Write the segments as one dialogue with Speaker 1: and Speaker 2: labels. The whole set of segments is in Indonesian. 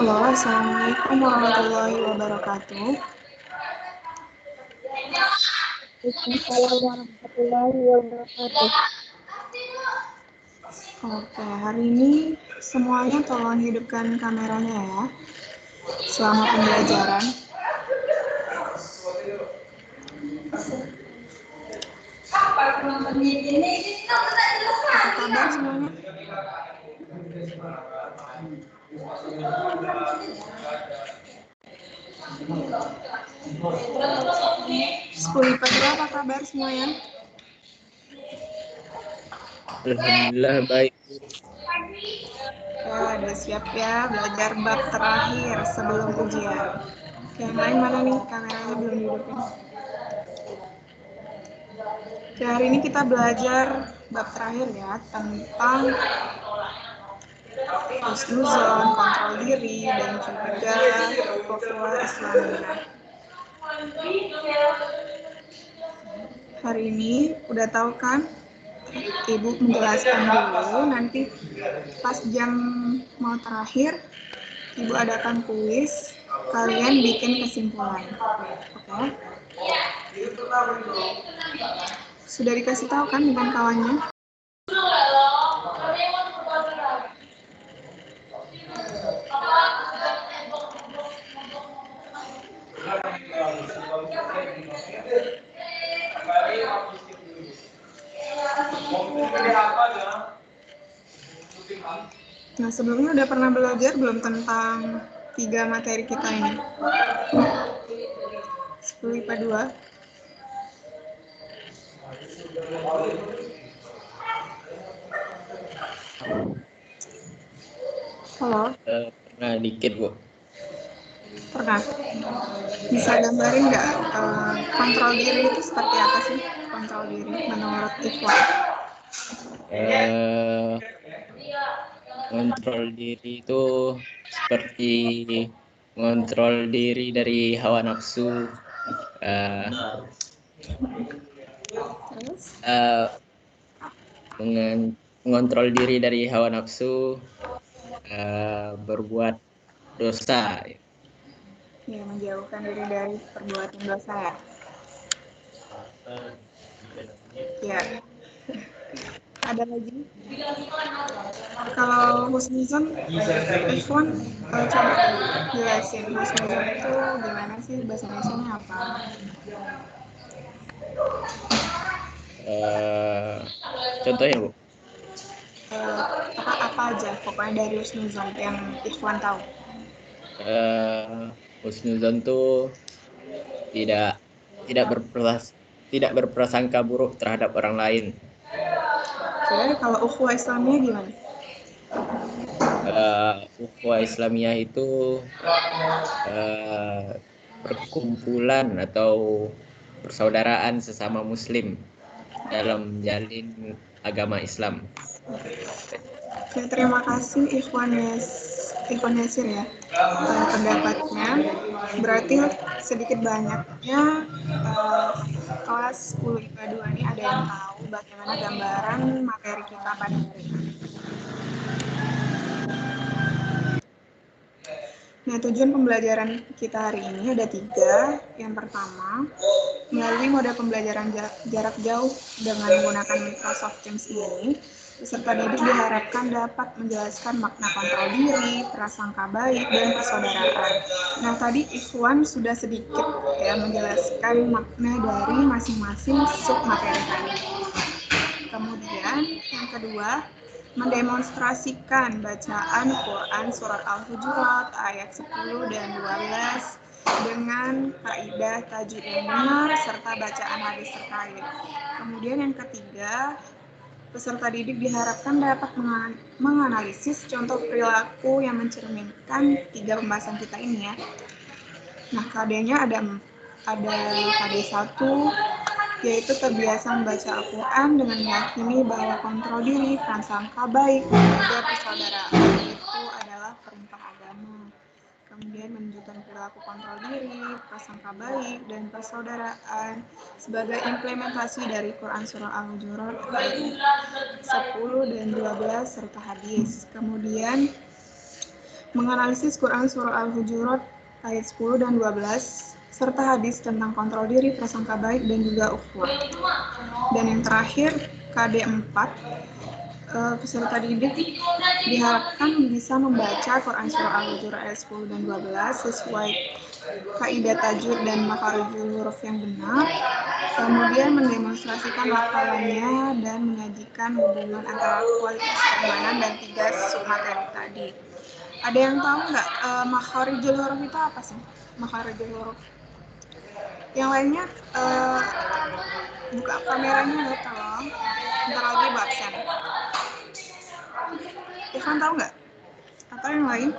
Speaker 1: Halo, Assalamualaikum warahmatullahi wabarakatuh.
Speaker 2: Waalaikumsalam warahmatullahi wabarakatuh.
Speaker 1: Oke, hari ini semuanya tolong hidupkan kameranya ya, selama pembelajaran. Apa kabar semuanya? Sepuluh IPA apa kabar semuanya?
Speaker 3: Alhamdulillah baik.
Speaker 1: Udah siap ya belajar bab terakhir sebelum ujian. Oke, yang lain mana nih? Kameranya belum dihidupin. Oke, hari ini kita belajar bab terakhir ya, tentang husnuzon, kontrol diri, dan juga ukhuwah Islamiyah. Hari ini udah tahu kan? Ibu menjelaskan dulu, nanti pas jam mau terakhir, Ibu adakan kuis, kalian bikin kesimpulan. Oke? Sudah dikasih tahu kan dengan kawannya? Nah, sebelumnya udah pernah belajar belum tentang 3 materi kita ini? 10 IPA 2. Halo,
Speaker 3: Pernah dikit, Bu.
Speaker 1: pernah? Bisa gambarin nggak kontrol diri itu seperti apa sih? Kontrol diri menurut Ikhwan.
Speaker 3: Kontrol diri itu seperti mengontrol diri dari hawa nafsu,
Speaker 1: Terus?
Speaker 3: mengontrol diri dari hawa nafsu, berbuat dosa.
Speaker 1: Ya, menjauhkan diri dari perbuatan dosa ya. Ya. Ada lagi? Kalau husnuzon, Ikhwan coba jelasin husnuzon itu gimana sih, bahasa Indonesia-nya apa?
Speaker 3: Contohnya, Bu.
Speaker 1: Apa aja pokoknya dari husnuzon yang Ikhwan tahu.
Speaker 3: Husnuzon tuh tidak berprasangka buruk terhadap orang lain.
Speaker 1: Oke, kalau ukhuwah Islamiyah gimana?
Speaker 3: Ukhuwah Islamiyah itu perkumpulan atau persaudaraan sesama Muslim dalam menjalin agama Islam.
Speaker 1: Oke, terima kasih Ikhwan Yasir ya pendapatnya. Berarti sedikit banyaknya kelas 10 IPA 2 ini ada yang tahu bagaimana gambaran materi kita pada hari ini. Nah, tujuan pembelajaran kita hari ini ada 3. Yang pertama, melalui mode pembelajaran jarak jauh dengan menggunakan Microsoft Teams ini, peserta didik diharapkan dapat menjelaskan makna kontrol diri, prasangka baik, dan persaudaraan. Nah, tadi Ikhwan sudah sedikit ya menjelaskan makna dari masing-masing submateri tadi. Kemudian yang kedua, mendemonstrasikan bacaan Quran Surat Al-Hujurat ayat 10 dan 12 dengan kaidah tajwid yang benar serta bacaan hadis terkait. Kemudian yang ketiga, peserta didik diharapkan dapat menganalisis contoh perilaku yang mencerminkan 3 pembahasan kita ini ya. Nah, KD-nya ada KD 1, yaitu terbiasa membaca Al-Quran dengan meyakini bahwa kontrol diri, prasangka baik, dan juga persaudaraan itu adalah perintah agama. Kemudian menunjukkan perilaku kontrol diri, prasangka baik, dan persaudaraan sebagai implementasi dari Quran Surah Al-Hujurat ayat 10 dan 12 serta hadis. Kemudian menganalisis Quran Surah Al-Hujurat ayat 10 dan 12, serta hadis tentang kontrol diri, prasangka baik, dan juga ukhuwah. Dan yang terakhir, KD 4, peserta didik diharapkan bisa membaca Quran Surah Al-Hujurat ayat 10 dan 12 sesuai kaidah tajwid dan makharijul huruf yang benar, kemudian mendemonstrasikan hafalannya dan menyajikan hubungan antara kualitas keimanan dan 3 submateri tadi. Ada yang tahu nggak makharijul huruf itu apa sih? Makharijul huruf. Yang lainnya buka kameranya ya, tolong. Bentar lagi absen. Irfan tahu nggak? Atau yang lain?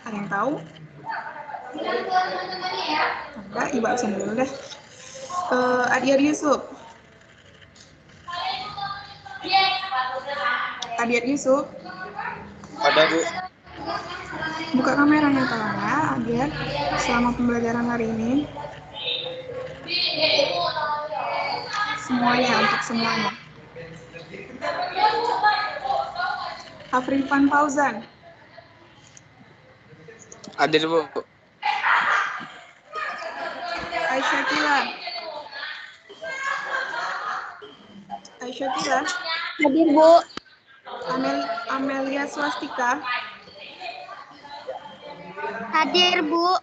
Speaker 1: Ada yang tahu? Enggak, ibu absen dulu deh. Adiar Yusuf. Adiar Yusuf.
Speaker 4: Ada, Bu.
Speaker 1: Buka kameranya tolong ya, Adiar. Selama pembelajaran hari ini. Semuanya, untuk semuanya. Afrifan Fauzan.
Speaker 4: Hadir, Bu.
Speaker 1: Aisyah Tila. Aisyah Tila.
Speaker 2: Hadir, Bu.
Speaker 1: Amelia Swastika.
Speaker 2: Hadir, Bu.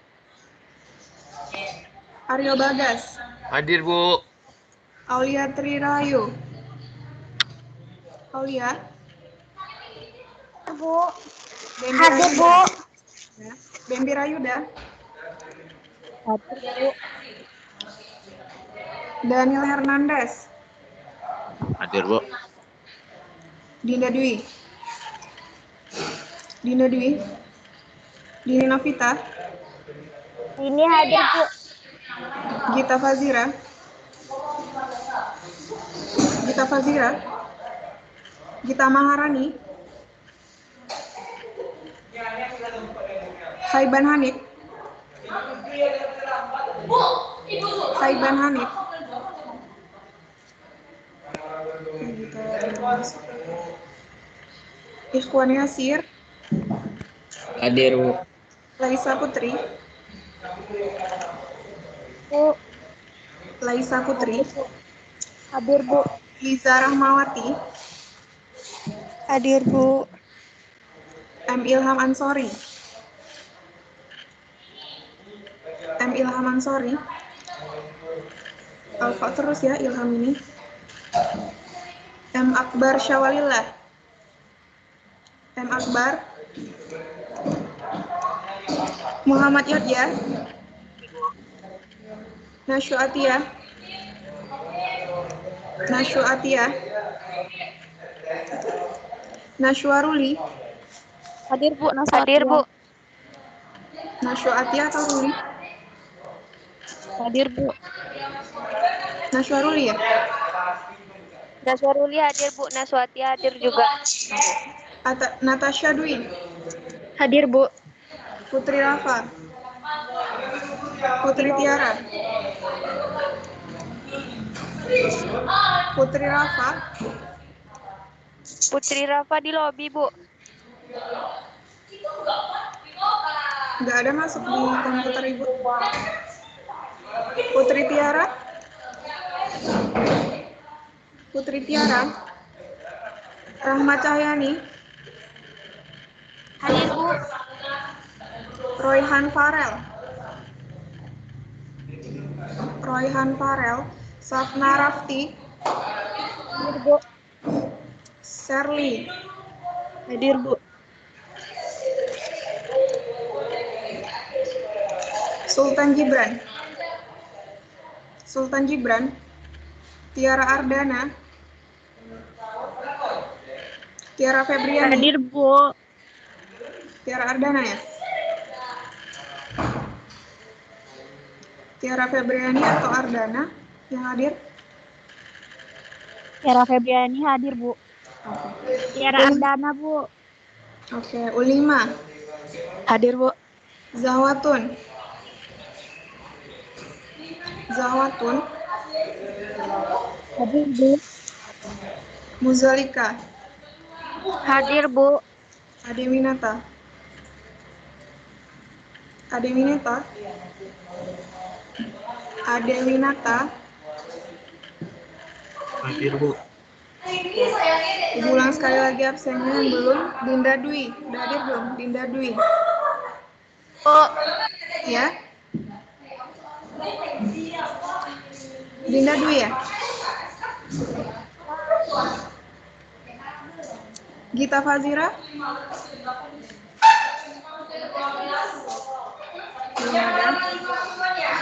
Speaker 1: Aryo Bagas.
Speaker 4: Hadir, Bu.
Speaker 1: Aulia Trirayu. Aulia.
Speaker 2: Bu.
Speaker 1: Bembi
Speaker 2: Hadir,
Speaker 1: Rayuda.
Speaker 2: Bu.
Speaker 1: Ya. Bembi Rayuda.
Speaker 2: Hadir, Bu.
Speaker 1: Daniel Hernandez.
Speaker 4: Hadir, Bu.
Speaker 1: Dinda Dwi. Dinda Dwi. Dini Novita.
Speaker 2: Ini hadir, Bu.
Speaker 1: Gita Fazira. Gita Fazira. Gita Maharani. Saiban Hanif. Saiban Hanif. Ikhwan Yasir.
Speaker 3: Hadir, Bu.
Speaker 1: Laisa Putri.
Speaker 2: Bu.
Speaker 1: Laisa Putri.
Speaker 2: Hadir, Bu.
Speaker 1: Liza Rahmawati.
Speaker 2: Hadir, Bu.
Speaker 1: M. Ilham Ansori. M. Ilham Ansori. Alfa terus ya Ilham ini. M. Akbar Syawalillah. M. Akbar. Muhammad Yodya. Nasyu Atia. Nasyu Atia. Nashwaruli.
Speaker 2: Hadir, Bu.
Speaker 5: Hadir, Bu.
Speaker 1: Nasyu Atia atau Ruli?
Speaker 2: Hadir, Bu.
Speaker 1: Nashwaruli ya?
Speaker 5: Naswaruli hadir, Bu. Naswati hadir juga.
Speaker 1: Natasha Dwi.
Speaker 2: Hadir, Bu.
Speaker 1: Putri Rafa. Putri Tiara. Putri Rafa.
Speaker 5: Putri Rafa di lobi, Bu.
Speaker 1: Nggak ada masuk di komputer Ibu. Putri Tiara. Putri Tiara. Rahmat Cahyani.
Speaker 5: Hadir, Bu.
Speaker 1: Royhan Farel. Royhan Farel. Safna Rafti.
Speaker 2: Hadir, Bu.
Speaker 1: Serly.
Speaker 2: Hadir, Bu.
Speaker 1: Sultan Gibran. Sultan Gibran. Tiara Ardana. Tiara Febriani.
Speaker 2: Hadir, Bu.
Speaker 1: Tiara Ardana ya? Tiara Febriani atau Ardana yang hadir?
Speaker 2: Tiara Febriani hadir, Bu. Tiara Ardana, Bu.
Speaker 1: Oke, Ulima.
Speaker 2: Hadir, Bu.
Speaker 1: Zawatun. Zawatun.
Speaker 2: Hadir, Bu.
Speaker 1: Muzalika.
Speaker 2: Hadir, Bu.
Speaker 1: Adewinata. Adewinata. Adewinata.
Speaker 4: Hadir, Bu.
Speaker 1: Ibu ulang sekali lagi absennya yang belum. Dinda Dwi. Udah hadir belum? Dinda Dwi.
Speaker 2: Bu.
Speaker 1: Ya? Dinda Dwi ya? Gita Fazira? Belum ada.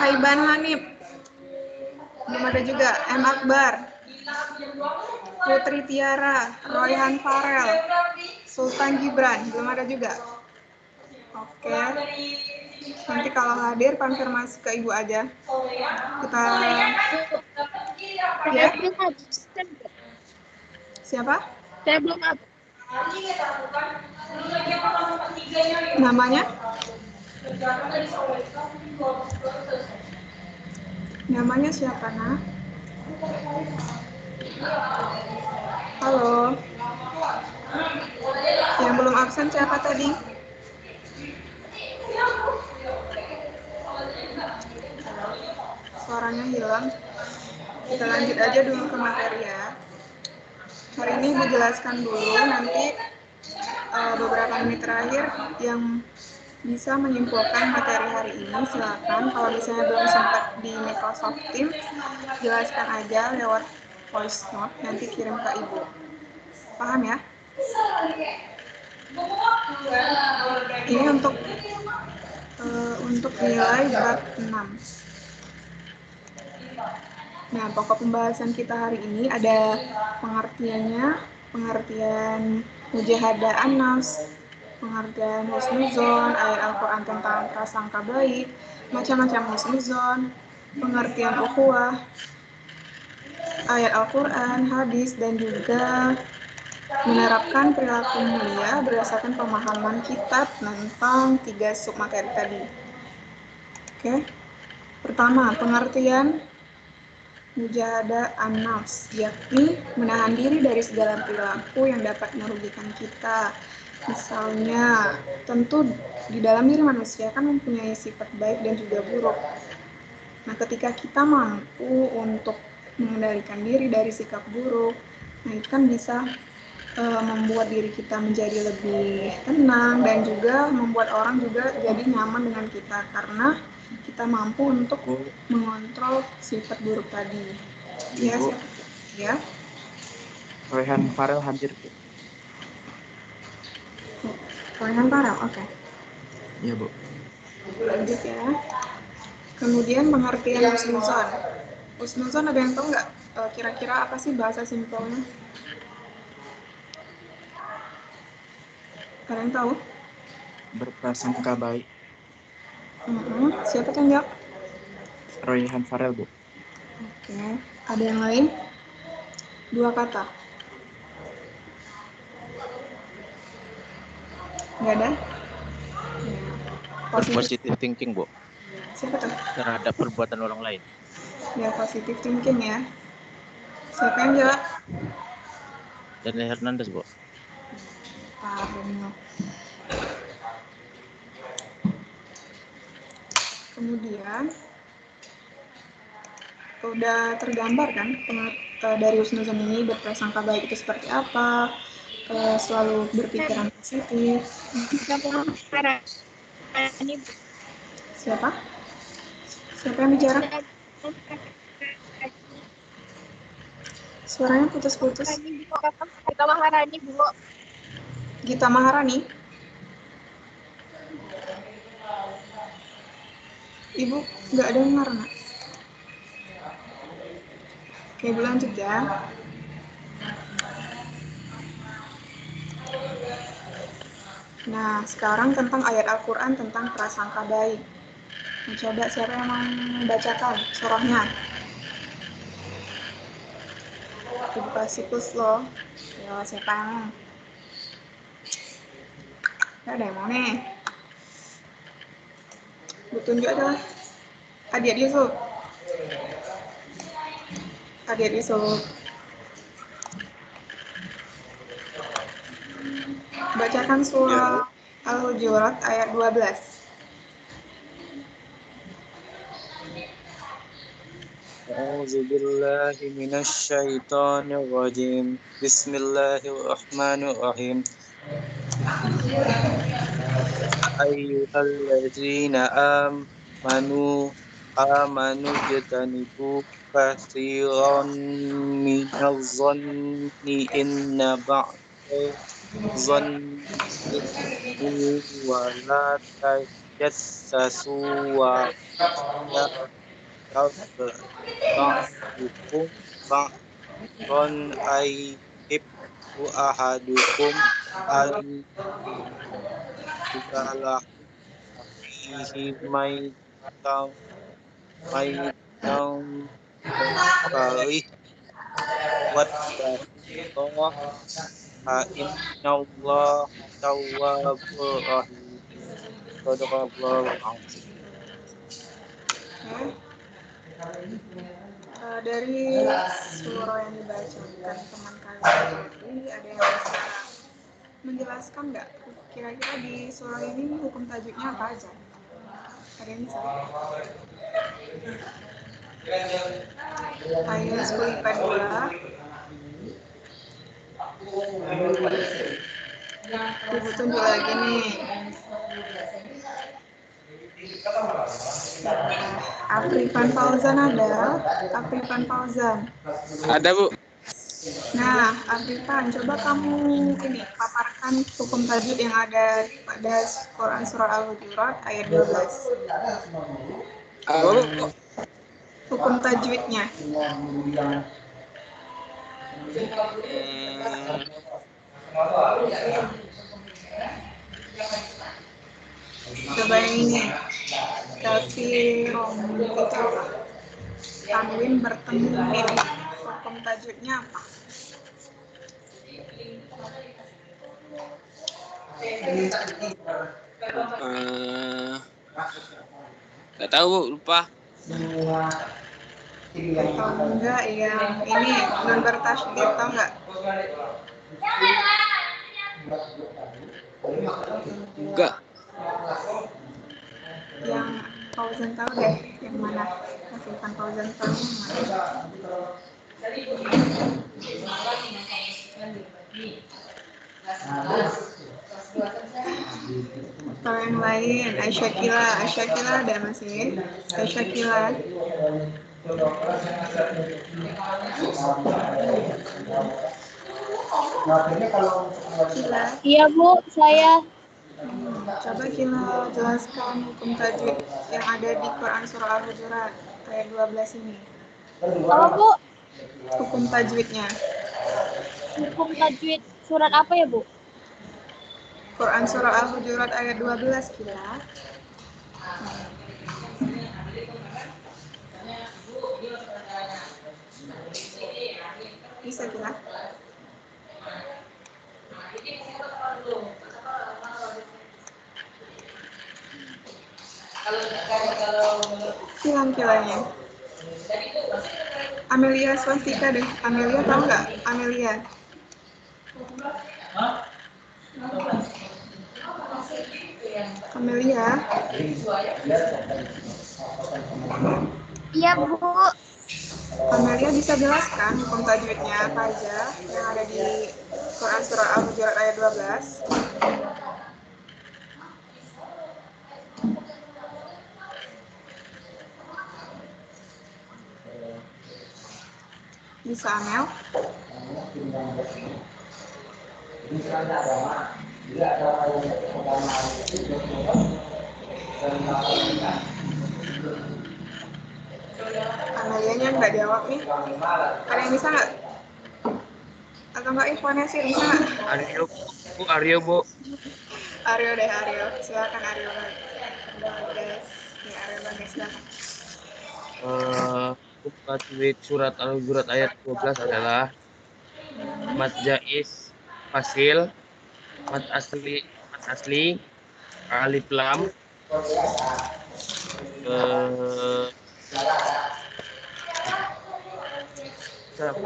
Speaker 1: Haiban Hanif? Belum ada juga. M. Akbar? Putri Tiara? Royhan Farel? Sultan Gibran? Belum ada juga. Oke. Nanti kalau hadir konfirmasi ke ibu aja. Kita
Speaker 2: Saya belum absen, Bu.
Speaker 1: siapa?
Speaker 2: Saya belum absen.
Speaker 1: Namanya? Namanya siapa, Nak? Halo. Yang belum absen siapa tadi? Suaranya hilang. Kita lanjut aja dulu ke materi ya. Hari ini Ibu jelaskan dulu, nanti beberapa menit terakhir yang bisa menyimpulkan materi hari ini silakan. Kalau misalnya belum sempat di Microsoft Teams, jelaskan aja lewat voice note, nanti kirim ke Ibu. Paham ya? Ini untuk nilai bab 6. Nah, pokok pembahasan kita hari ini ada pengertiannya, pengertian mujahadah an-nafs, pengertian husnuzon, ayat Al-Quran tentang prasangka baik, macam-macam husnuzon, pengertian ukhuwah, ayat Al-Quran, hadis, dan juga menerapkan perilaku mulia berdasarkan pemahaman kitab tentang 3 submateri tadi. Oke. Pertama, pengertian mujahadah an-nafs, yakni menahan diri dari segala perilaku yang dapat merugikan kita. Misalnya, tentu di dalam diri manusia kan mempunyai sifat baik dan juga buruk. Nah, ketika kita mampu untuk mengendalikan diri dari sikap buruk, nah itu kan bisa membuat diri kita menjadi lebih tenang dan juga membuat orang juga jadi nyaman dengan kita karena kita mampu untuk mengontrol sifat buruk tadi. Ya,
Speaker 4: Bu.
Speaker 1: Ya.
Speaker 4: Royhan Farel hadir, Bu.
Speaker 1: Royhan Farel, oke.
Speaker 4: Iya, Bu.
Speaker 1: Lanjut ya. Kemudian pengertian husnuzon. Husnuzon ada yang tahu nggak? Kira-kira apa sih bahasa simpelnya? Ada yang tahu?
Speaker 4: Berprasangka baik.
Speaker 1: Siapa yang jawab?
Speaker 4: Royhan Farel, Bu.
Speaker 1: Oke. Ada yang lain? 2 kata. Nggak ada?
Speaker 4: Berpositif thinking, Bu.
Speaker 1: Siapa tuh?
Speaker 4: Terhadap perbuatan orang lain.
Speaker 1: Ya, positive thinking ya. Siapa yang jawab?
Speaker 4: Daniel Hernandez, Bu.
Speaker 1: Pak Daniel. Kemudian udah tergambar kan dari husnuzon ini berprasangka baik itu seperti apa, selalu berpikiran positif. Siapa? Siapa yang bicara? Suaranya putus-putus.
Speaker 2: Gita Maharani, Bu.
Speaker 1: Gita Maharani. Ibu nggak dengar, Nak. Oke, Ibu lanjut ya. Nah, sekarang tentang ayat Al-Quran tentang prasangka baik. Coba siapa yang mau membacakan surahnya? Ibu kasih plus loh. Ya, siapa yang mau? Ada yang mau nih? Ibu tunjuk aja lah. Adik Yusuf. Adik Yusuf. Bacakan surah Al-Hujurat ayat 12.
Speaker 6: أعوذ بالله من الشيطان الرجيم بسم الله الرحمن الرحيم أيها الذين آمنوا اجتنبوا كثيرا من الظن إن بعض الظن إثم ولا تجسسوا ولا يغتب بعضكم بعضا أيحب أحدكم أن يؤكل له أخيه ميتا فكره واتقوا الله إن الله تواب رحيم صدق الله العظيم.
Speaker 1: Dari surah yang dibacakan teman kalian tadi, ada yang bisa menjelaskan nggak kira-kira di surah ini hukum tajwidnya apa aja? Ada yang bisa? Ayo 10 IPA 2. Ibu tunjuk lagi nih. Afrifan Fauzan ada? Afrifan Fauzan.
Speaker 6: Ada, Bu.
Speaker 1: Nah, Afrifan, coba kamu ini paparkan hukum tajwid yang ada pada Quran surah Al-Hujurat ayat 12.
Speaker 6: Apa, Bu?
Speaker 1: Hukum tajwidnya. Coba yang ini. Tapi itu apa? Tanwin bertemu min. Hukum tajwidnya apa?
Speaker 6: Nggak tahu, Bu. Lupa.
Speaker 1: Atau enggak yang ini non bertasydid, tau enggak?
Speaker 6: Enggak.
Speaker 1: Yang Fauzan tahu deh yang mana? Afrifan Fauzan tahu yang mana? Atau yang lain? Aisyakila ada masih? Aisyakila. Kila.
Speaker 2: Iya Bu, saya.
Speaker 1: Coba Kila jelaskan hukum tajwid yang ada di Quran surah Al-Hujurat ayat 12 ini.
Speaker 2: Apa Bu?
Speaker 1: Hukum tajwidnya.
Speaker 2: Hukum tajwid surat apa ya Bu?
Speaker 1: Quran surah Al-Hujurat ayat 12 Kila. Bisa Kila? Hilang Kilanya. Amelia Swastika deh. Amelia tahu nggak? Amelia. Amelia.
Speaker 5: Iya, Bu.
Speaker 1: Amelia bisa jelaskan hukum tajwidnya apa aja yang ada di Quran surah Al-Hujurat ayat 12? Bisa, Amel? Amelianya nggak jawab nih. Ada yang bisa nggak? Atau nggak Ikhwannya sih bisa nggak?
Speaker 6: Aryo, Bu.
Speaker 1: Aryo deh, Aryo. Silakan Aryo. Bagus. Ya, Aryo bagus silakan.
Speaker 6: Hukum tajwid surat Al-Hujurat ayat 12 adalah mad jaiz fasil, mad asli, alif lam,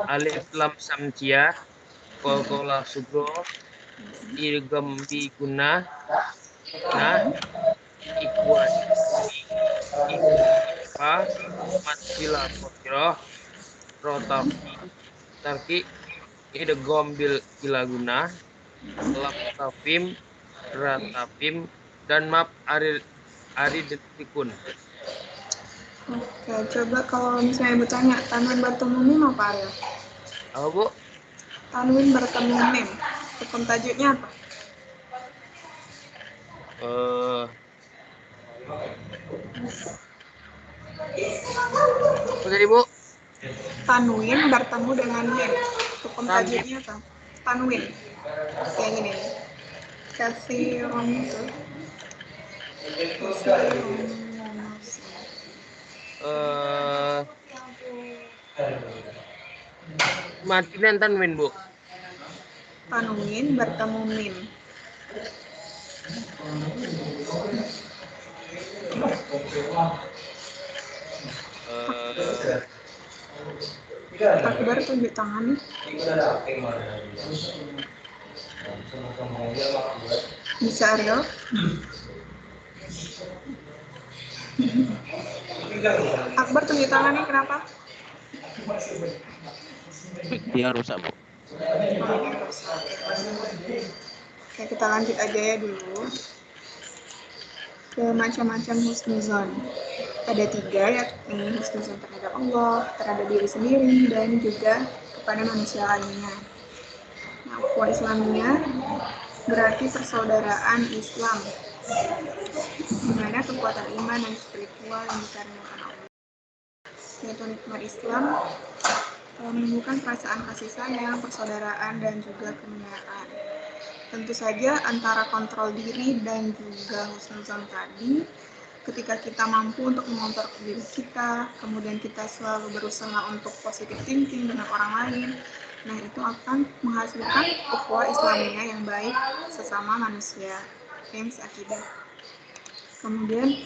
Speaker 6: alif lam samjiyah, qalqalah sugro, idgham bi gunnah, nah, ikhwan, ikhfa, mat bila qadroh, rotafi, tarki, idgham bila gunnah, lam tafim, ratafim, dan map ari detikun.
Speaker 1: Oke, coba kalau misalnya Ibu tanya, tanwin bertemu mim apa ya?
Speaker 6: Apa Bu?
Speaker 1: Tanwin bertemu mim, hukum tajwidnya apa?
Speaker 6: Apa tadi Bu?
Speaker 1: Tanwin bertemu dengan mim, hukum
Speaker 6: Tanwin.
Speaker 1: tajwidnya apa? Tanwin, yang ini. Katsiron itu.
Speaker 6: Matinan tanwin Bu.
Speaker 1: Tanwin bertemu mim. Akbar tunjuk tangan nih. Bisa Aryo? Akbar tunjuk tangan nih, kenapa?
Speaker 4: Dia rusak Bu.
Speaker 1: Oke, kita lanjut aja ya dulu ke macam-macam husnuzon. Ada 3, yakni husnuzon terhadap Allah, terhadap diri sendiri, dan juga kepada manusia lainnya. Nah, ukhuwah Islamiyah berarti persaudaraan Islam, di mana kekuatan iman dan spiritual yang dikaruniakan Allah. Yaitu nikmat Islam menumbuhkan perasaan kasih sayang, persaudaraan, dan juga kemuliaan. Tentu saja antara kontrol diri dan juga husnuzon tadi, ketika kita mampu untuk mengontrol diri kita, kemudian kita selalu berusaha untuk positive thinking dengan orang lain, nah itu akan menghasilkan ukhuwah Islamiyah yang baik sesama manusia yang seakidah. Kemudian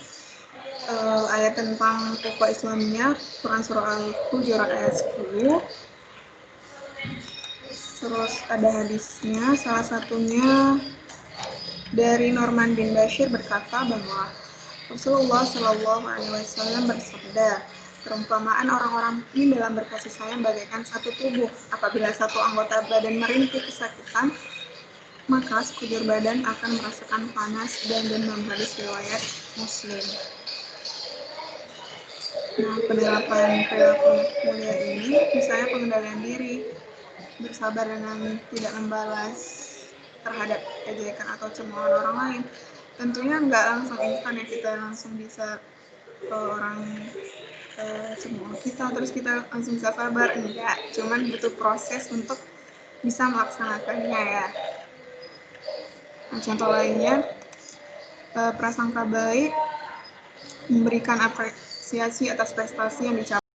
Speaker 1: ayat tentang ukhuwah Islamiyah, Quran surah Al-Hujurat ayat 10. Terus ada hadisnya, salah satunya dari Norman bin Bashir berkata bahwa Rasulullah Shallallahu Alaihi Wasallam bersabda, perumpamaan orang-orang ini dalam berkasih sayang bagaikan satu tubuh. Apabila satu anggota badan merintih kesakitan, maka sekujur badan akan merasakan panas dan demam. Hadis riwayat Muslim. Nah, penerapan perilaku mulia ini misalnya pengendalian diri, bersabar dengan tidak membalas terhadap ejekan atau cemoohan orang lain. Tentunya nggak langsung instan ya kita langsung bisa orang cemooh kita terus kita langsung bisa sabar, enggak, cuman butuh proses untuk bisa melaksanakannya ya. Nah, contoh lainnya, prasangka baik memberikan apresiasi atas prestasi yang dicapai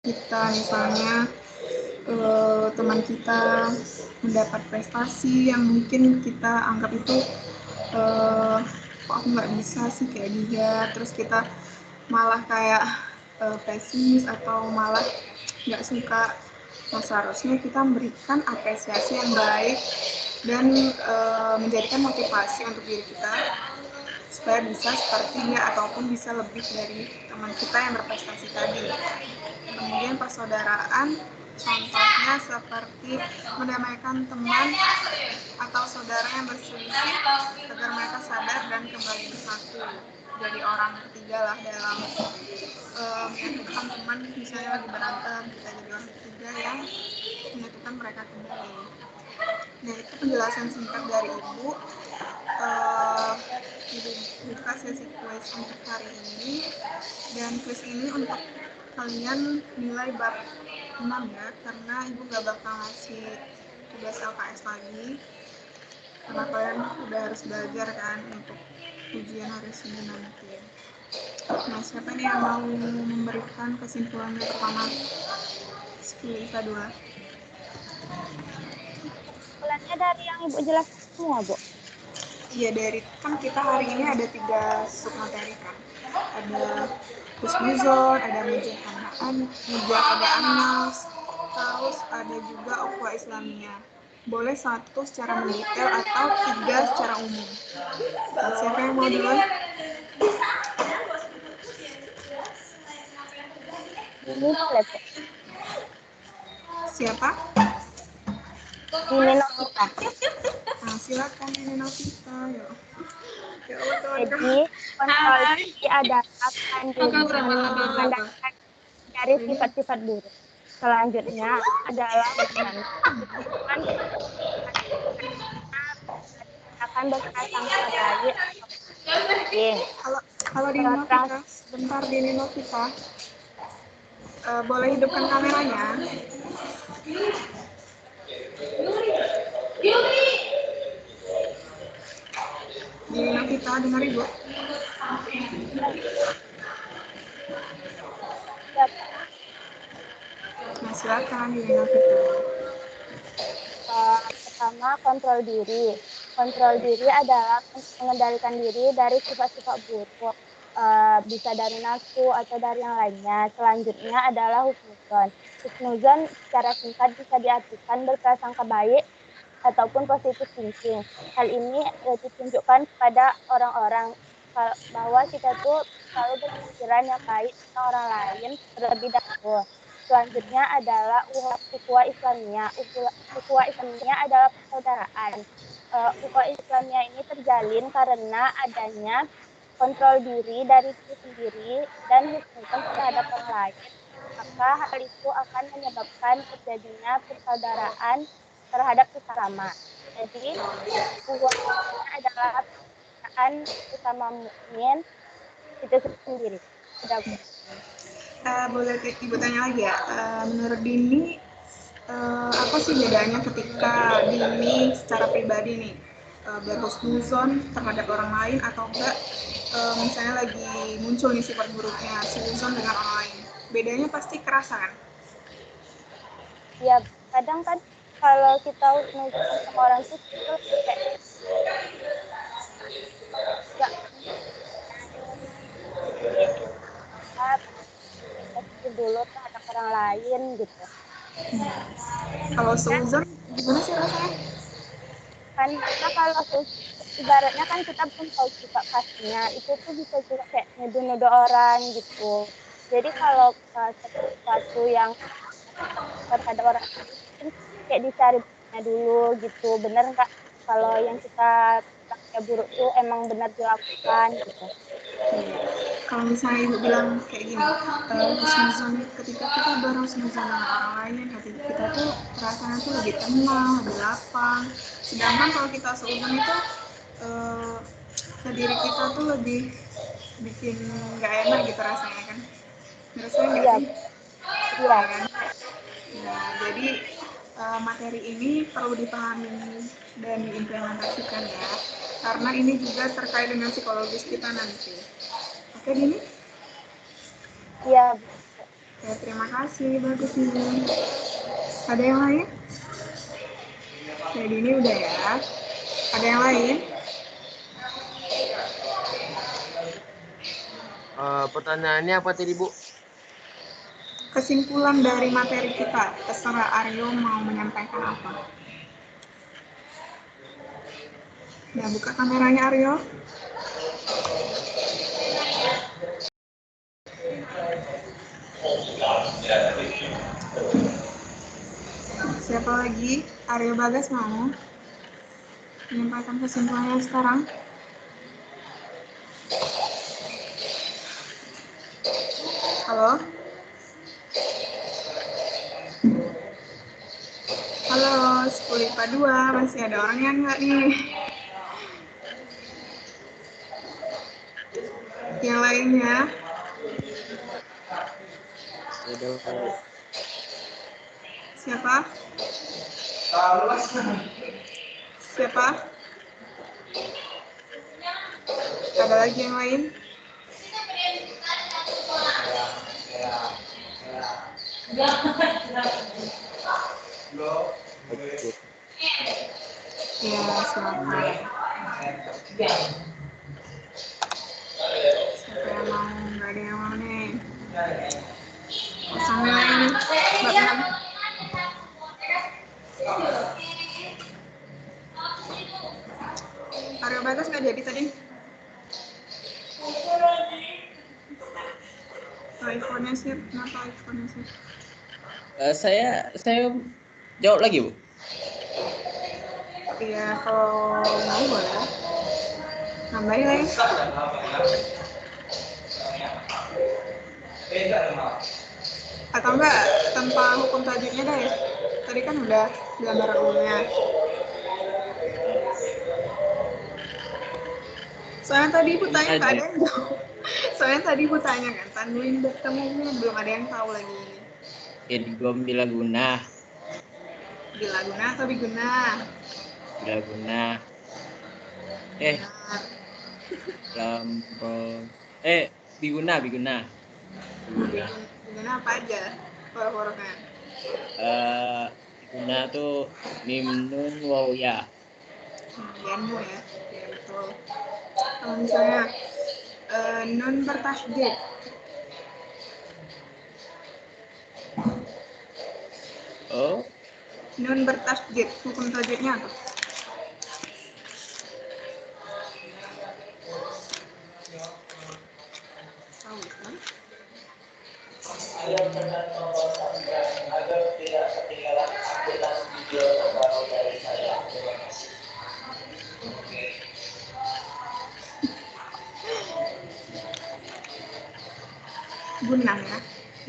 Speaker 1: kita, misalnya teman kita mendapat prestasi yang mungkin kita anggap itu kok aku nggak bisa sih kayak dia, terus kita malah kayak pesimis atau malah nggak suka. Nah, seharusnya kita memberikan apresiasi yang baik dan menjadikan motivasi untuk diri kita supaya bisa seperti dia ataupun bisa lebih dari teman kita yang berprestasi tadi. Kemudian persaudaraan, contohnya seperti mendamaikan teman atau saudara yang berselisih agar mereka sadar dan kembali bersatu. Jadi orang ketiga lah dalam menyatukan teman, misalnya lagi berantem, kita jadi orang ketiga yang menyatukan mereka kembali. Nah, itu penjelasan singkat dari Ibu. Buka sesi kuis untuk hari ini, dan kuis ini untuk kalian nilai bab 6 ya, karena Ibu gak bakal ngasih tugas LKS lagi karena kalian udah harus belajar kan untuk ujian hari Senin nanti. Nah, siapa nih yang mau memberikan kesimpulannya pertama? Skill IPA 2.
Speaker 2: Kesimpulannya dari yang Ibu jelaskan semua, Bu.
Speaker 1: Iya, dari kan kita hari ini ada 3 submateri kan. Ada husnuzon, ada mujahadah annas, terus ada juga ukhuwah Islamiyah. Boleh 1 secara mendetail atau 3 secara umum. Siapa yang mau duluan?
Speaker 2: Ini boleh, Bu.
Speaker 1: Siapa?
Speaker 2: Ini Novita.
Speaker 1: Nah, silakan ini Novita. Ya Allah, kawan-kawan.
Speaker 2: Jadi, kontrol diri adalah panduan mengendalikan dari sifat-sifat buruk. Selanjutnya adalah bagaimana hubungan akan berprasangka baik.
Speaker 1: Kalau di Novita, sebentar di Novita. Boleh hidupkan kameranya. Di Novita, dengar Ibu. Nah, silakan di Novita.
Speaker 2: Pertama, kontrol diri. Kontrol diri adalah mengendalikan diri dari sifat-sifat buruk. Bisa dari nafsu atau dari yang lainnya. Selanjutnya adalah husnuzon. Husnuzon secara singkat bisa diartikan berprasangka baik ataupun positif thinking. Hal ini ditunjukkan kepada orang-orang bahwa kita tuh selalu berpikiran yang baik tentang orang lain terlebih dahulu. Selanjutnya adalah ukhuwah Islamiyah. Ukhuwah Islamiyah adalah persaudaraan. Ukhuwah Islamiyah ini terjalin karena adanya kontrol diri dari diri sendiri dan husnuzon terhadap orang lain. Maka hal itu akan menyebabkan terjadinya persaudaraan terhadap sesama. Jadi, ukhuwah adalah persaudaraan sesama mukmin itu sendiri. Sudah, Bu.
Speaker 1: Boleh Ibu tanya lagi ya, menurut Dini, apa sih bedanya ketika Dini secara pribadi nih berhusnuzon terhadap orang lain atau enggak misalnya lagi muncul nih sifat buruknya suzon dengan orang lain, bedanya pasti kerasa kan?
Speaker 2: Ya, kadang kan kalau kita husnuzon sama orang itu kayak nggak positif dulu terhadap orang lain gitu.
Speaker 1: Kalau suzon gimana sih rasanya?
Speaker 2: Karena kalau ibaratnya kan kita belum tahu sifat pastinya, itu tuh bisa juga kayak nuduh-nuduh orang gitu. Jadi kalau sesuatu yang terhadap orang lain kayak dicari buktinya dulu gitu, bener nggak kalau yang kita bilang buruk tuh emang benar dilakukan gitu.
Speaker 1: Kalau misalnya Ibu bilang kayak gini, husnuzon ketika kita berhusnuzon dengan orang lain, hati kita tuh perasaan tuh lebih tenang, lebih lapang. Sedangkan kalau kita seuzon itu ke diri kita tuh lebih bikin nggak enak gitu rasanya kan? Rasanya nggak
Speaker 2: Iya,
Speaker 1: sih?
Speaker 2: iya.
Speaker 1: Ya kan? Nah, jadi materi ini perlu dipahami dan diimplementasikan ya, karena ini juga terkait dengan psikologis kita nanti. Oke, Dini?
Speaker 2: Iya.
Speaker 1: Ya, terima kasih, bagus nih. Ada yang lain? Oke, Dini udah ya. Ada yang lain?
Speaker 6: Pertanyaannya apa tadi, Bu?
Speaker 1: Kesimpulan dari materi kita, terserah Aryo mau menyampaikan apa. Nah, buka kameranya Aryo. Siapa lagi? Aryo Bagas mau menyampaikan kesimpulannya sekarang? Halo? Halo, 10 IPA 2, masih ada orangnya nggak nih? Yang lainnya? Siapa? Siapa? Ada lagi yang lain? Ya, silakan. Siapa yang mau? Nggak ada yang mau nih. Kosong nilai ini. Mbak Pram. iPhone-nya sih, kenapa iPhone-nya sih?
Speaker 3: Saya jawab lagi, Bu.
Speaker 1: Iya, kalau mau boleh. Nambahin lagi. Atau enggak tanpa hukum tajuknya deh. Tadi kan udah gambar umumnya. Soalnya tadi ibu tanya nggak ada yang tahu. Soalnya tadi ibu tanya kan, tanduin bertemunya belum ada yang tahu lagi ini.
Speaker 3: Idgham bilaguna.
Speaker 1: Bilaguna atau biguna?
Speaker 3: Bilaguna.
Speaker 1: Benar.
Speaker 3: Biguna. Biguna
Speaker 1: Biguna apa aja huruf-hurufnya?
Speaker 3: Biguna tuh mim nun waw ya.
Speaker 1: Genmu ya, ya betul. Kalau misalnya nun bertasydid,
Speaker 3: Oh,
Speaker 1: nun bertasydid, hukum tajdidnya apa? Tahu kan? Gunah ya,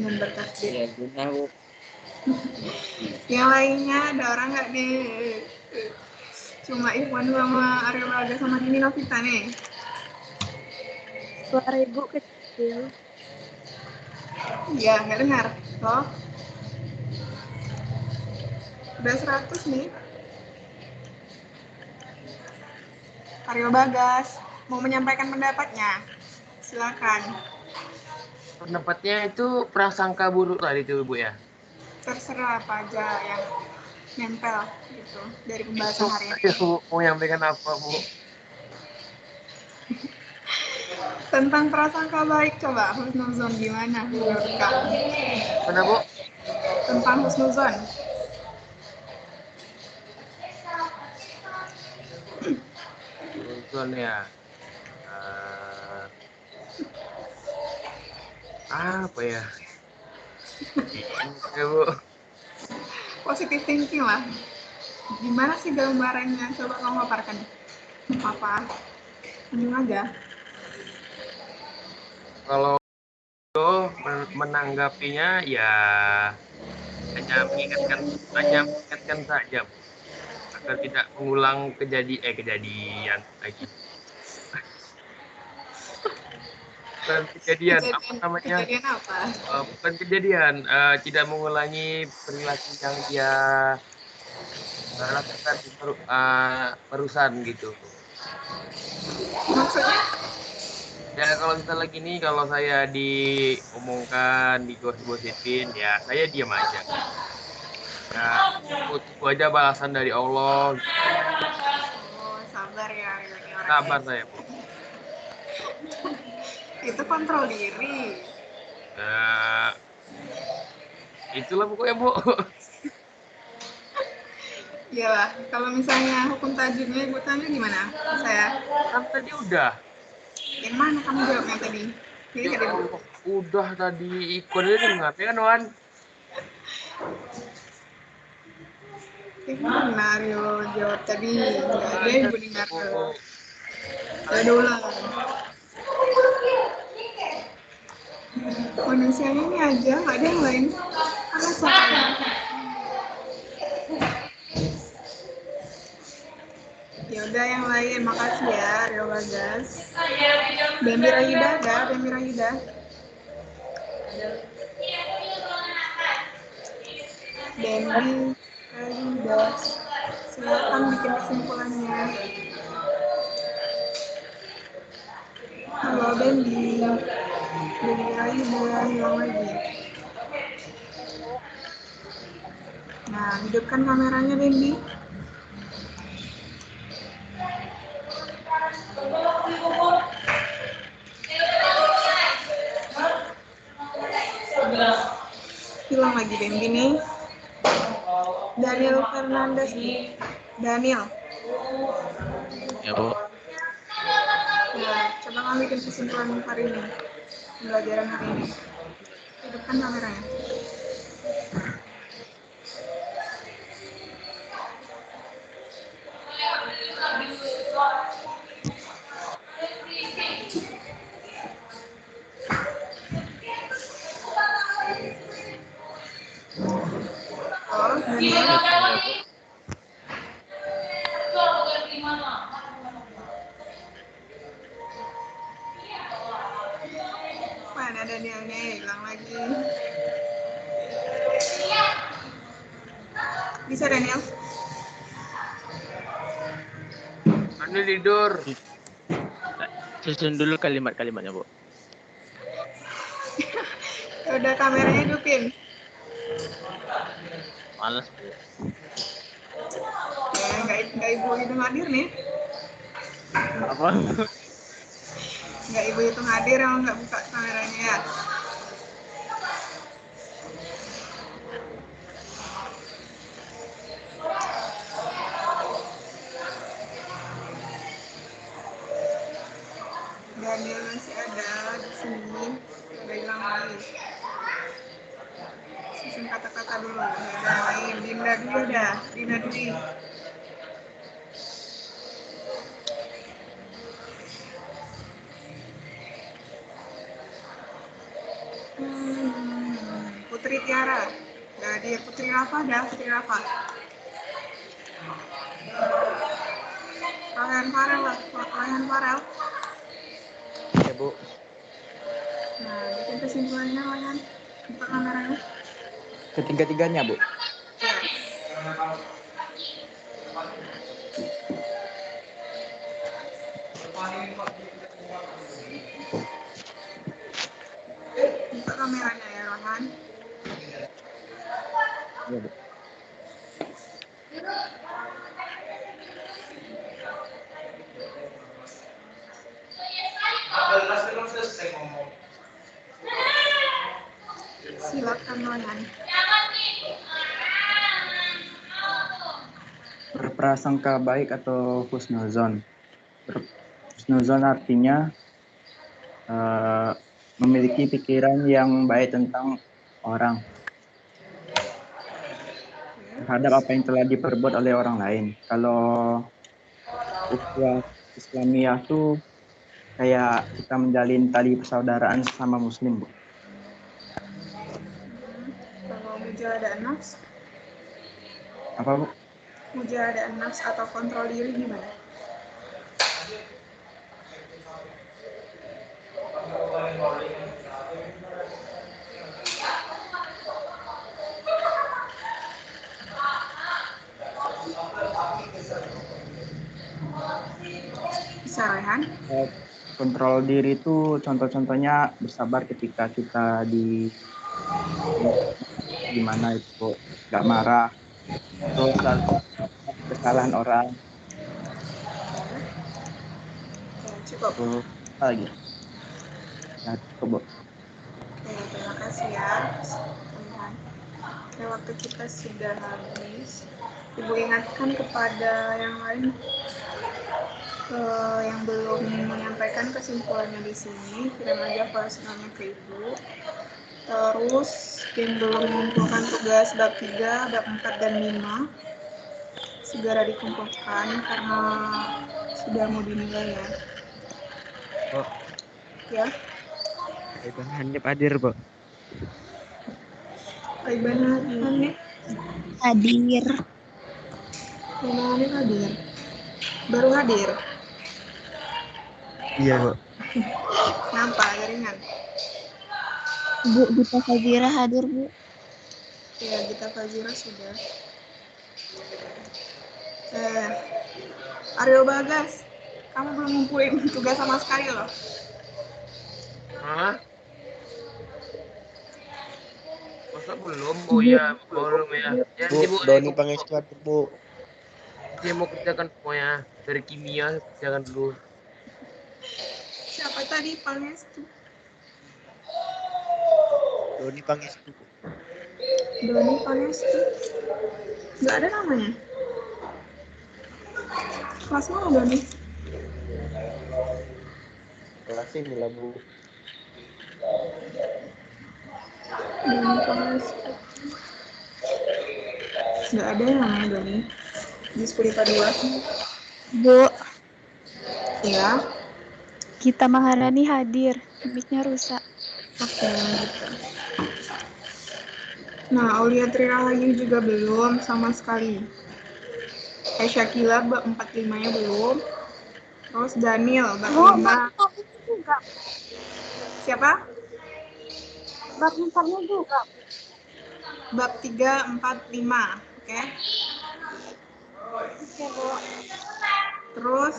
Speaker 1: nun bertasydid.
Speaker 3: ya guna, Bu.
Speaker 1: Yang lainnya ada orang nggak nih? Cuma Ikhwan sama Aryo Braga sama Nini Novita nih.
Speaker 2: Suara ibu kecil.
Speaker 1: Iya, nggak dengar. Loh, udah 100 nih. Aryo Bagas mau menyampaikan pendapatnya. Silakan.
Speaker 6: Pendapatnya itu prasangka buruk tadi itu Bu ya.
Speaker 1: Terserah apa aja yang nempel gitu dari
Speaker 6: Itu
Speaker 1: pembahasan hari ini.
Speaker 6: saya mau menyampaikan apa Bu?
Speaker 1: Tentang prasangka baik, coba husnuzon gimana menurut kamu?
Speaker 6: Mana Bu?
Speaker 1: Tentang husnuzon.
Speaker 6: Nonton ya. Apa ya? Bingung ya Bu.
Speaker 1: Positive thinking lah. Gimana sih gambarannya? Coba kamu paparkan. Apa? Tunjuk aja.
Speaker 6: Kalau itu menanggapinya ya hanya mengingatkan saja Bu. Agar tidak mengulang kejadian lagi. Bukan kejadian apa namanya?
Speaker 1: Kejadian apa?
Speaker 6: Bukan kejadian, tidak mengulangi perilaku yang dia lakukan barusan gitu.
Speaker 1: Maksudnya?
Speaker 6: Ya kalau misalnya gini, kalau saya diomongkan, digosip-gosipin, ya saya diam aja. Ya tunggu aja balasan dari Allah.
Speaker 1: Oh, sabar ya ini orangnya.
Speaker 6: Sabar saya Bu.
Speaker 1: Itu kontrol diri.
Speaker 6: Ya, itulah pokoknya Bu.
Speaker 1: Iyalah, kalau misalnya hukum tajwidnya ibu tanya gimana? Saya,
Speaker 6: Kan tadi udah.
Speaker 1: yang mana kamu jawabnya tadi? Jadi
Speaker 6: Ya
Speaker 1: tadi Bu.
Speaker 6: Allah, udah tadi ikut aja dengar ya kan Wan?
Speaker 1: Ibu benar yo jawab tadi. Nggak ada ibu dengar.
Speaker 6: Oh,
Speaker 1: Ya udah ulang. Manusianya ini aja, nggak ada yang lain. Karena saya. Ya udah yang lain, makasih ya Rio Bagas. Bembi Rahida ada, Bembi Rahida. Bembi Rahida. Silakan bikin kesimpulannya. Halo Bembi. Bembi Rahida hilang lagi. Nah, hidupkan kameranya Bembi. Hilang lagi Bembi nih. Daniel Fernandes nih. Daniel.
Speaker 4: Ya Bu.
Speaker 1: Nah, coba kamu bikin kesimpulan hari ini. Pembelajaran hari ini. Hidupkan kameranya. Oh, Daniel.
Speaker 4: Ya, Bu.
Speaker 1: Mana Danielnya hilang lagi. Bisa Daniel?
Speaker 6: Anu tidur.
Speaker 4: Susun dulu kalimat-kalimatnya, Bu.
Speaker 1: Udah kameranya hidupin.
Speaker 4: Males, Bu.
Speaker 1: Nggak ibu hitung hadir nih.
Speaker 4: Apa?
Speaker 1: Nggak ibu hitung hadir yang nggak buka kameranya ya. Daniel masih ada di sini. Udah hilang lagi. Susun kata-kata dulu. Udah ada yang lain. Dinda dulu dah. Dinda dulu. Putri Tiara. Udah hadir. Putri Rafa dah. Putri Rafa. Rayhan Farel lah. Rayhan Farel.
Speaker 4: Ya, Bu.
Speaker 1: Nah, bikin kesimpulannya Rayhan. Buka kameranya.
Speaker 3: Ketiga-tiganya, Bu.
Speaker 1: Buka kameranya ya, Rohan.
Speaker 3: Iya, Bu.
Speaker 1: Silakan Rohan.
Speaker 3: Berprasangka baik atau husnuzon. Husnuzon artinya memiliki pikiran yang baik tentang orang terhadap apa yang telah diperbuat oleh orang lain. Kalau ukhuwah Islamiyah tuh kayak kita menjalin tali persaudaraan sesama muslim, Bu.
Speaker 1: Kalau mujahadah nafs,
Speaker 3: Apa, Bu?
Speaker 1: mujahadah nafs atau kontrol diri gimana? Bisa Rehan?
Speaker 3: Kontrol diri itu contoh-contohnya bersabar ketika kita di gimana itu, Bu. Nggak marah, terus selalu kesalahan orang,
Speaker 1: Cukup.
Speaker 3: terus apa lagi? Ya, cukup, Bu.
Speaker 1: Oke, terima kasih ya, teman-teman. Oke, waktu kita sudah habis. Ibu ingatkan kepada yang lain yang belum menyampaikan kesimpulannya di sini, kirim aja voice-nya ke Ibu. Terus yang belum mengumpulkan tugas bab 3, bab 4, dan 5 segera dikumpulkan karena sudah mau dinilai ya.
Speaker 4: Bu.
Speaker 1: Ya,
Speaker 4: Iban Hanif hadir, Bu.
Speaker 1: Iban Hanif
Speaker 5: Hadir.
Speaker 1: hadir. Baru hadir.
Speaker 4: Iya, Bu.
Speaker 1: Nampak jaringan.
Speaker 5: Bu Gita Fazira hadir, Bu.
Speaker 1: Ya, Gita Fazira sudah. Aryo Bagas, kamu belum ngumpulin tugas sama sekali loh.
Speaker 6: Hah? Masa belum? Oh iya, belum ya. Ya,
Speaker 7: Bu,
Speaker 6: sibuk
Speaker 7: Doni Pangestu hadir, Bu.
Speaker 6: Saya mau kerjakan semuanya. Dari kimia saya kerjakan dulu.
Speaker 1: Siapa tadi Pangestu?
Speaker 7: Doni Pangestu, Bu.
Speaker 1: Doni Pangestu. Nggak ada namanya. Kelas mana Doni?
Speaker 7: Kelas ini lah, Bu.
Speaker 1: Doni kelas. Nggak ada yang namanya Doni. Di Spuripa 2.
Speaker 5: Bu,
Speaker 1: Ya.
Speaker 5: Gita Maharani hadir. Mic-nya rusak.
Speaker 1: Oke, gitu. Nah, Aulia Trirahayuni juga belum sama sekali. Syakila bab 45-nya belum. Terus Daniel bab
Speaker 2: Bu,
Speaker 1: 5.
Speaker 2: bab ini juga.
Speaker 1: Siapa?
Speaker 2: Bab 4-nya juga.
Speaker 1: Bab 3, 4, 5. Oke.
Speaker 2: Oke, Bu.
Speaker 1: Terus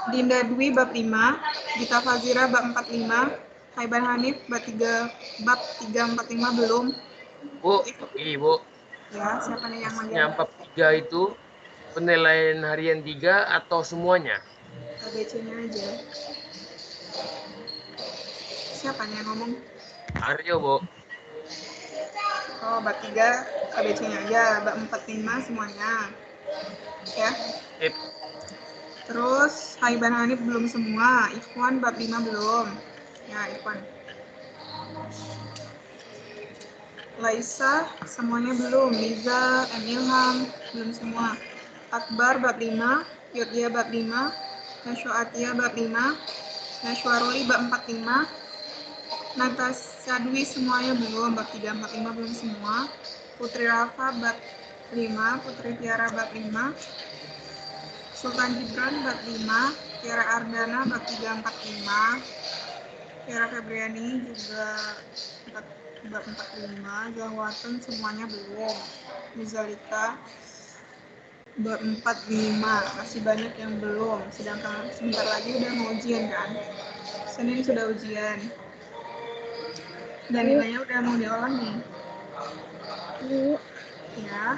Speaker 1: Dinda Dwi bab 5, Gita Fazira bab 45, Haiban Hanif bab 3, 4, 5 belum.
Speaker 6: Bu, ini Bu,
Speaker 1: Ya, siapa nih yang
Speaker 6: maksudnya
Speaker 1: manggil?
Speaker 6: 43 itu penilaian harian 3 atau semuanya?
Speaker 1: ABC-nya aja. Siapa nih yang ngomong?
Speaker 6: Aryo, Bu.
Speaker 1: Oh, bab 3 ABC-nya aja, bab 4, 5 semuanya. Ya.
Speaker 6: Sip.
Speaker 1: Terus Haiban Hanif belum semua, Ikhwan bab 5 belum. Ya, Ikhwan. Laisa semuanya belum, Liza, Ilham belum semua. Akbar bab 5, Yudya bab 5, Nashwa Atia bab 5, Nashwa Roli bab 45, Natasha Dwi semuanya belum, bab 3, 4, 5 belum semua. Putri Rafa bab 5, Putri Tiara bab 5, Sultan Gibran bab 5, Tiara Ardana bab 3, 4, 5, Tiara Febriani juga bab 45, Zahwatun semuanya belum. Nizalika bab 45, masih banyak yang belum. Sedangkan sebentar lagi udah mau ujian kan. Senin sudah ujian. Dan nilainya udah mau diolah nih.
Speaker 2: Bu,
Speaker 1: Ya.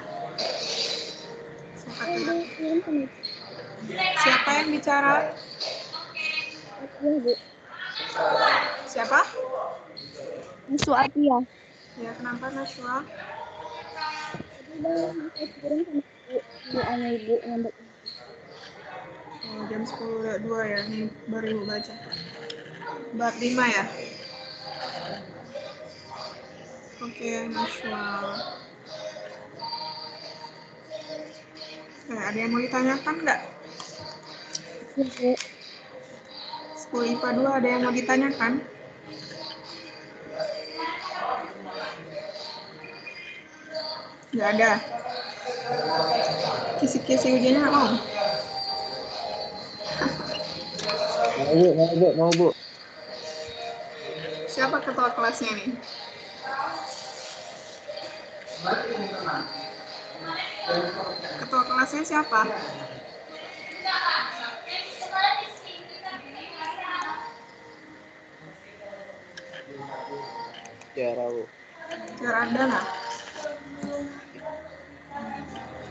Speaker 1: Siapa
Speaker 2: Bu,
Speaker 1: tuh?
Speaker 2: kirim ke meja.
Speaker 1: Siapa yang bicara?
Speaker 2: Atia, Bu.
Speaker 1: Siapa?
Speaker 5: Musuh Atia.
Speaker 1: Ya, kenapa Nashwa?
Speaker 2: Tadi udah bisa kirim sama Bu. WA-nya Ibu yang bab ini.
Speaker 1: Oh, jam 10.02 ya. Ini baru Ibu baca. Bab 5 ya? Oke, Nashwa. Ada yang mau ditanyakan nggak?
Speaker 2: Iya, Bu.
Speaker 1: 10 IPA 2 ada yang mau ditanyakan? Nggak ada. Kisi-kisi ujiannya nggak mau?
Speaker 4: Mau Bu.
Speaker 1: Siapa ketua kelasnya nih? Ketua kelasnya siapa?
Speaker 7: Tiara, Bu.
Speaker 1: Tiara Ardana.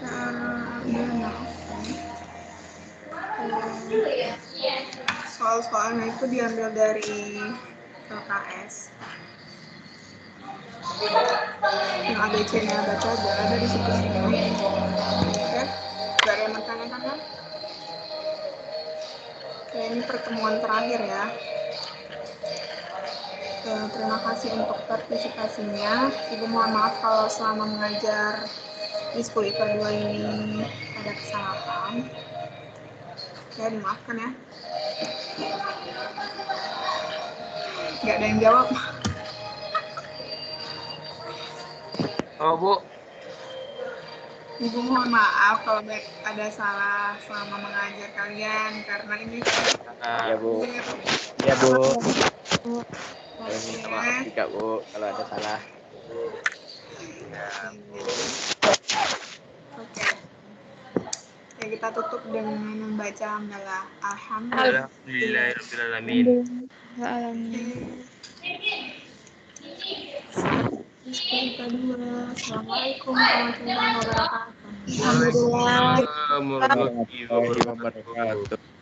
Speaker 1: Tiara Ardana. Soal-soalnya itu diambil dari LKS. Yang ABC-nya baca aja, ada di situ semua. Oke? Gak ada yang bertanyakan kan? Oke, ini pertemuan terakhir ya. Terima kasih untuk partisipasinya. Ibu mohon maaf kalau selama mengajar di 10 IPA 2 ini ada kesalahan. Ya, dimaafkan ya. Nggak ada yang jawab.
Speaker 6: Oh, Bu.
Speaker 1: Ibu mohon maaf kalau ada salah selama mengajar kalian karena ini
Speaker 6: Nah,
Speaker 4: Ya Bu.
Speaker 7: Ya, Bu.
Speaker 4: Saya minta maaf juga Bu kalau ada salah.
Speaker 1: Oke. Ya, kita tutup dengan membaca hamdalah. Alhamdulillah.
Speaker 6: Alhamdulillahirrahmanirrahim.
Speaker 1: Assalamualaikum warahmatullahi wabarakatuh.
Speaker 6: Waalaikumsalam warahmatullahi
Speaker 4: Warahmatullahi
Speaker 6: wabarakatuh.
Speaker 4: wabarakatuh.